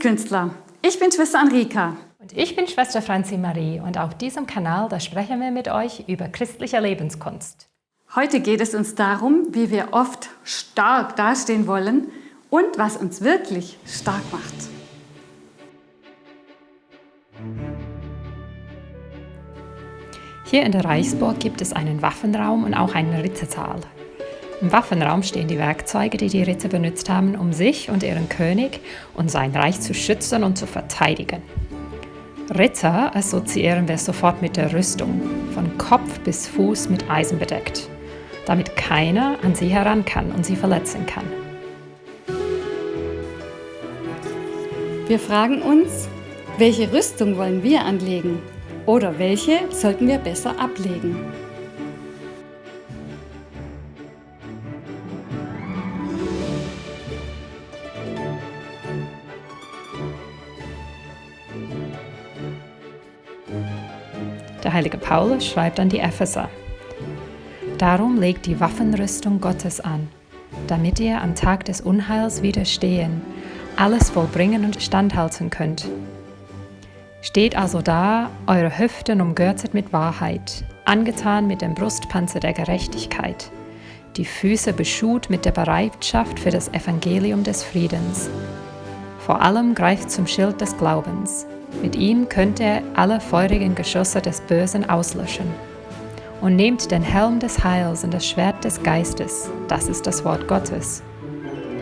Lebenskünstler. Ich bin Schwester Anrika. Und ich bin Schwester Franzi Marie und auf diesem Kanal, da sprechen wir mit euch über christliche Lebenskunst. Heute geht es uns darum, wie wir oft stark dastehen wollen und was uns wirklich stark macht. Hier in der Reichsburg gibt es einen Waffenraum und auch einen Rittersaal. Im Waffenraum stehen die Werkzeuge, die die Ritter benutzt haben, um sich und ihren König und sein Reich zu schützen und zu verteidigen. Ritter assoziieren wir sofort mit der Rüstung, von Kopf bis Fuß mit Eisen bedeckt, damit keiner an sie heran kann und sie verletzen kann. Wir fragen uns, welche Rüstung wollen wir anlegen oder welche sollten wir besser ablegen? Der heilige Paulus schreibt an die Epheser: Darum legt die Waffenrüstung Gottes an, damit ihr am Tag des Unheils widerstehen, alles vollbringen und standhalten könnt. Steht also da, eure Hüften umgürtet mit Wahrheit, angetan mit dem Brustpanzer der Gerechtigkeit, die Füße beschut mit der Bereitschaft für das Evangelium des Friedens. Vor allem greift zum Schild des Glaubens. Mit ihm könnt ihr alle feurigen Geschosse des Bösen auslöschen. Und nehmt den Helm des Heils und das Schwert des Geistes, das ist das Wort Gottes.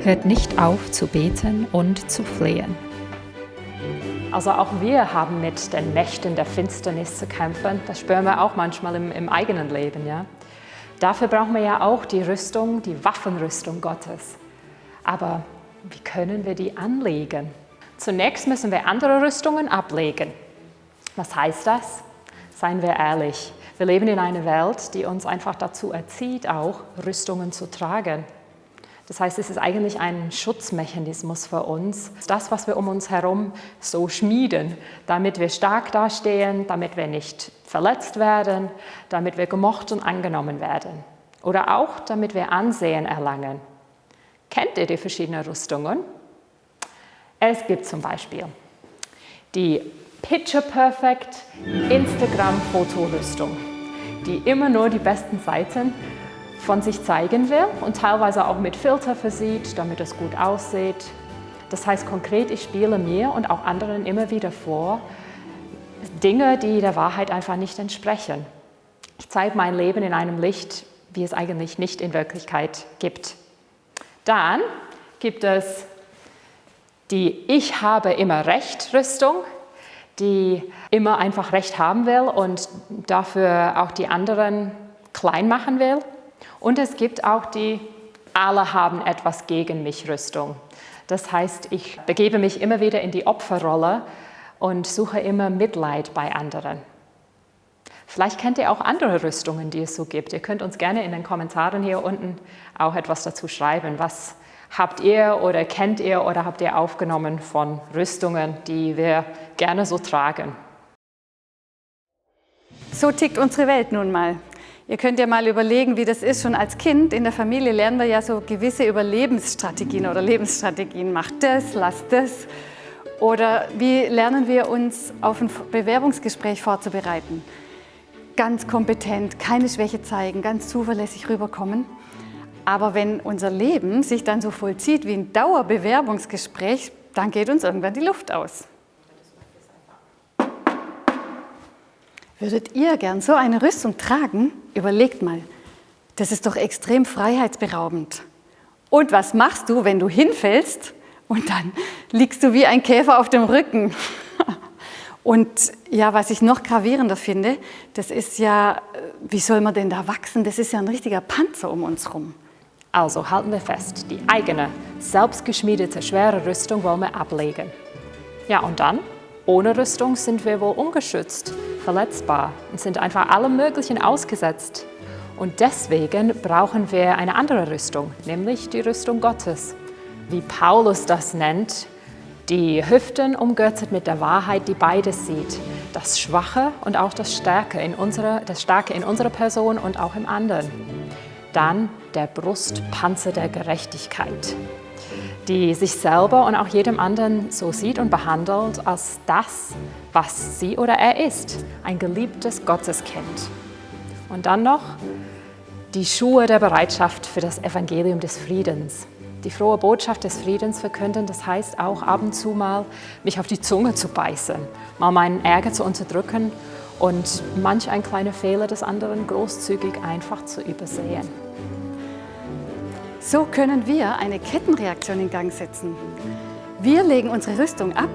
Hört nicht auf zu beten und zu flehen. Also auch wir haben mit den Mächten der Finsternis zu kämpfen. Das spüren wir auch manchmal im eigenen Leben. Ja? Dafür brauchen wir ja auch die Rüstung, die Waffenrüstung Gottes. Aber wie können wir die anlegen? Zunächst müssen wir andere Rüstungen ablegen. Was heißt das? Seien wir ehrlich, wir leben in einer Welt, die uns einfach dazu erzieht, auch Rüstungen zu tragen. Das heißt, es ist eigentlich ein Schutzmechanismus für uns. Das, was wir um uns herum so schmieden, damit wir stark dastehen, damit wir nicht verletzt werden, damit wir gemocht und angenommen werden. Oder auch, damit wir Ansehen erlangen. Kennt ihr die verschiedenen Rüstungen? Es gibt zum Beispiel die Picture Perfect Instagram-Fotorüstung, die immer nur die besten Seiten von sich zeigen will und teilweise auch mit Filter versieht, damit es gut aussieht. Das heißt konkret, ich spiele mir und auch anderen immer wieder vor, Dinge, die der Wahrheit einfach nicht entsprechen. Ich zeige mein Leben in einem Licht, wie es eigentlich nicht in Wirklichkeit gibt. Dann gibt es die Ich habe immer Recht Rüstung, die immer einfach Recht haben will und dafür auch die anderen klein machen will. Und es gibt auch die Alle haben etwas gegen mich Rüstung. Das heißt, ich begebe mich immer wieder in die Opferrolle und suche immer Mitleid bei anderen. Vielleicht kennt ihr auch andere Rüstungen, die es so gibt. Ihr könnt uns gerne in den Kommentaren hier unten auch etwas dazu schreiben. Was habt ihr oder kennt ihr oder habt ihr aufgenommen von Rüstungen, die wir gerne so tragen? So tickt unsere Welt nun mal. Ihr könnt ja mal überlegen, wie das ist. Schon als Kind in der Familie lernen wir ja so gewisse Überlebensstrategien oder Lebensstrategien. Macht das, lasst das. Oder wie lernen wir uns auf ein Bewerbungsgespräch vorzubereiten? Ganz kompetent, keine Schwäche zeigen, ganz zuverlässig rüberkommen. Aber wenn unser Leben sich dann so vollzieht wie ein Dauerbewerbungsgespräch, dann geht uns irgendwann die Luft aus. Würdet ihr gern so eine Rüstung tragen? Überlegt mal, das ist doch extrem freiheitsberaubend. Und was machst du, wenn du hinfällst und dann liegst du wie ein Käfer auf dem Rücken? Und ja, was ich noch gravierender finde, das ist ja, wie soll man denn da wachsen? Das ist ja ein richtiger Panzer um uns rum. Also halten wir fest, die eigene, selbstgeschmiedete, schwere Rüstung wollen wir ablegen. Ja, und dann? Ohne Rüstung sind wir wohl ungeschützt, verletzbar und sind einfach allem Möglichen ausgesetzt. Und deswegen brauchen wir eine andere Rüstung, nämlich die Rüstung Gottes. Wie Paulus das nennt, die Hüften umgürtet mit der Wahrheit, die beides sieht. Das Schwache und auch das Starke in unserer Person und auch im anderen. Dann der Brustpanzer der Gerechtigkeit. die sich selber und auch jedem anderen so sieht und behandelt als das, was sie oder er ist, ein geliebtes Gotteskind. Und dann noch die Schuhe der Bereitschaft für das Evangelium des Friedens. Die frohe Botschaft des Friedens verkünden, das heißt auch ab und zu mal, mich auf die Zunge zu beißen, mal meinen Ärger zu unterdrücken und manch ein kleiner Fehler des anderen großzügig einfach zu übersehen. So können wir eine Kettenreaktion in Gang setzen. Wir legen unsere Rüstung ab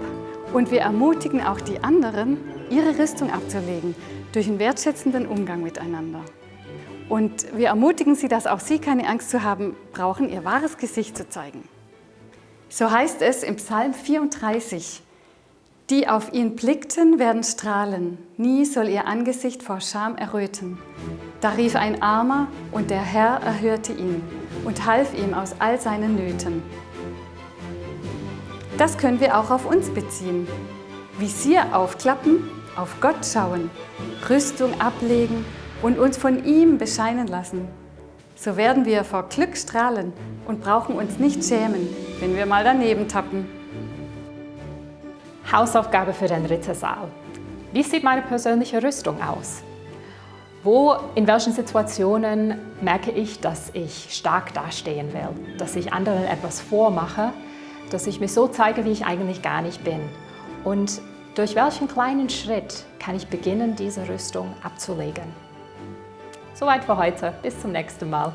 und wir ermutigen auch die anderen, ihre Rüstung abzulegen, durch einen wertschätzenden Umgang miteinander. Und wir ermutigen sie, dass auch sie keine Angst zu haben brauchen, ihr wahres Gesicht zu zeigen. So heißt es im Psalm 34, die auf ihn blickten, werden strahlen, nie soll ihr Angesicht vor Scham erröten. Da rief ein Armer und der Herr erhörte ihn und half ihm aus all seinen Nöten. Das können wir auch auf uns beziehen. Visier aufklappen, auf Gott schauen, Rüstung ablegen und uns von ihm bescheinen lassen. So werden wir vor Glück strahlen und brauchen uns nicht schämen, wenn wir mal daneben tappen. Hausaufgabe für den Rittersaal. Wie sieht meine persönliche Rüstung aus? In welchen Situationen merke ich, dass ich stark dastehen will, dass ich anderen etwas vormache, dass ich mich so zeige, wie ich eigentlich gar nicht bin? Und durch welchen kleinen Schritt kann ich beginnen, diese Rüstung abzulegen? Soweit für heute. Bis zum nächsten Mal.